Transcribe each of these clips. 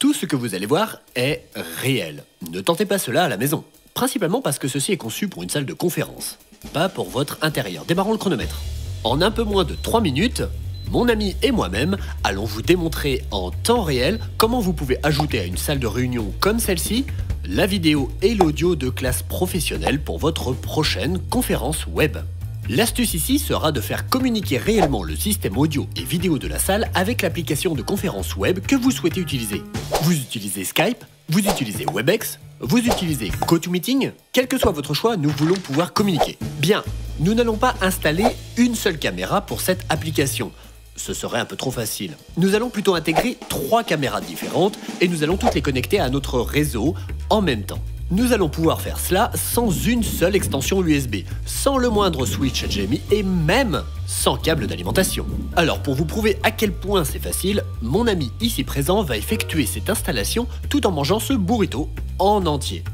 Tout ce que vous allez voir est réel. Ne tentez pas cela à la maison. Principalement parce que ceci est conçu pour une salle de conférence, pas pour votre intérieur. Démarrons le chronomètre. En un peu moins de 3 minutes, mon ami et moi-même allons vous démontrer en temps réel comment vous pouvez ajouter à une salle de réunion comme celle-ci la vidéo et l'audio de classe professionnelle pour votre prochaine conférence web. L'astuce ici sera de faire communiquer réellement le système audio et vidéo de la salle avec l'application de conférence web que vous souhaitez utiliser. Vous utilisez Skype, vous utilisez Webex, vous utilisez GoToMeeting, quel que soit votre choix, nous voulons pouvoir communiquer. Bien, nous n'allons pas installer une seule caméra pour cette application. Ce serait un peu trop facile. Nous allons plutôt intégrer 3 caméras différentes et nous allons toutes les connecter à notre réseau en même temps. Nous allons pouvoir faire cela sans une seule extension USB, sans le moindre switch HDMI et même sans câble d'alimentation. Alors pour vous prouver à quel point c'est facile, mon ami ici présent va effectuer cette installation tout en mangeant ce burrito en entier.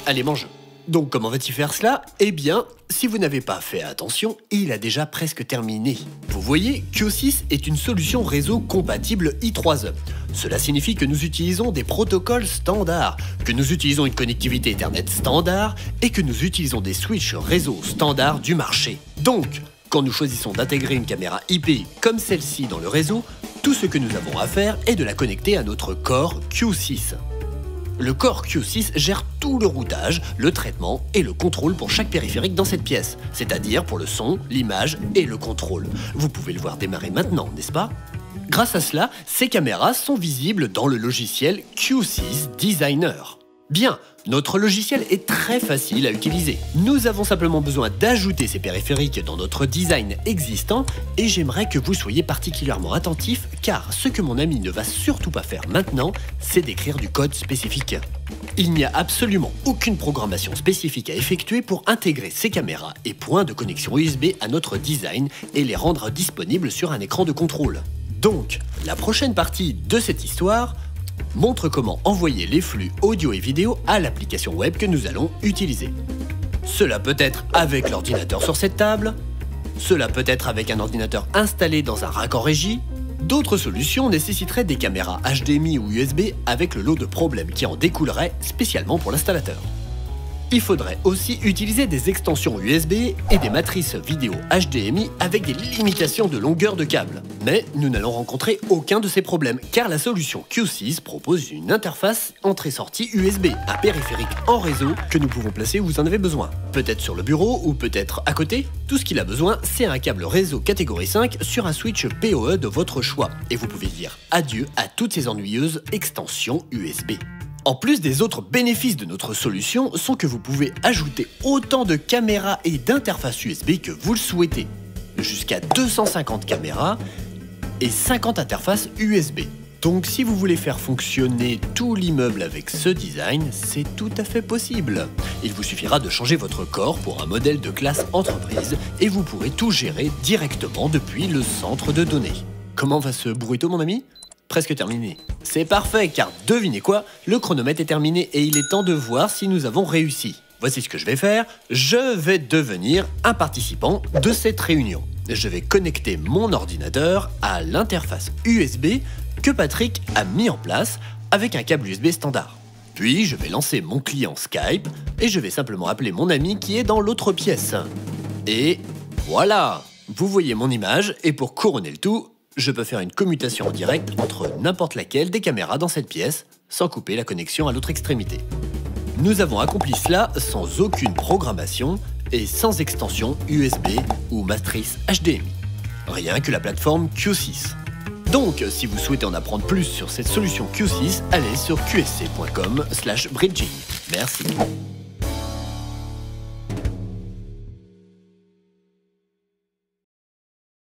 Allez, mange. Donc comment va-t-il faire cela? Eh bien, si vous n'avez pas fait attention, il a déjà presque terminé. Vous voyez, Q6 est une solution réseau compatible i3E. Cela signifie que nous utilisons des protocoles standards, que nous utilisons une connectivité Ethernet standard et que nous utilisons des switches réseau standards du marché. Donc, quand nous choisissons d'intégrer une caméra IP comme celle-ci dans le réseau, tout ce que nous avons à faire est de la connecter à notre Core Q6. Le Core Q6 gère tout le routage, le traitement et le contrôle pour chaque périphérique dans cette pièce, c'est-à-dire pour le son, l'image et le contrôle. Vous pouvez le voir démarrer maintenant, n'est-ce pas? Grâce à cela, ces caméras sont visibles dans le logiciel Q6 Designer. Bien, notre logiciel est très facile à utiliser. Nous avons simplement besoin d'ajouter ces périphériques dans notre design existant et j'aimerais que vous soyez particulièrement attentifs car ce que mon ami ne va surtout pas faire maintenant, c'est d'écrire du code spécifique. Il n'y a absolument aucune programmation spécifique à effectuer pour intégrer ces caméras et points de connexion USB à notre design et les rendre disponibles sur un écran de contrôle. Donc, la prochaine partie de cette histoire montre comment envoyer les flux audio et vidéo à l'application web que nous allons utiliser. Cela peut être avec l'ordinateur sur cette table, cela peut être avec un ordinateur installé dans un raccord régie, d'autres solutions nécessiteraient des caméras HDMI ou USB avec le lot de problèmes qui en découleraient spécialement pour l'installateur. Il faudrait aussi utiliser des extensions USB et des matrices vidéo HDMI avec des limitations de longueur de câble. Mais nous n'allons rencontrer aucun de ces problèmes car la solution Q6 propose une interface entrée-sortie USB, un périphérique en réseau que nous pouvons placer où vous en avez besoin. Peut-être sur le bureau ou peut-être à côté. Tout ce qu'il a besoin, c'est un câble réseau catégorie 5 sur un switch PoE de votre choix. Et vous pouvez dire adieu à toutes ces ennuyeuses extensions USB. En plus des autres bénéfices de notre solution sont que vous pouvez ajouter autant de caméras et d'interfaces USB que vous le souhaitez. Jusqu'à 250 caméras et 50 interfaces USB. Donc si vous voulez faire fonctionner tout l'immeuble avec ce design, c'est tout à fait possible. Il vous suffira de changer votre corps pour un modèle de classe entreprise et vous pourrez tout gérer directement depuis le centre de données. Comment va ce burrito, mon ami ? Presque terminé. C'est parfait car devinez quoi, le chronomètre est terminé et il est temps de voir si nous avons réussi. Voici ce que je vais faire, je vais devenir un participant de cette réunion. Je vais connecter mon ordinateur à l'interface USB que Patrick a mis en place avec un câble USB standard. Puis je vais lancer mon client Skype et je vais simplement appeler mon ami qui est dans l'autre pièce. Et voilà, vous voyez mon image et pour couronner le tout, je peux faire une commutation en direct entre n'importe laquelle des caméras dans cette pièce, sans couper la connexion à l'autre extrémité. Nous avons accompli cela sans aucune programmation et sans extension USB ou matrice HDMI. Rien que la plateforme Q6. Donc, si vous souhaitez en apprendre plus sur cette solution Q6, allez sur qsc.com/bridging. Merci.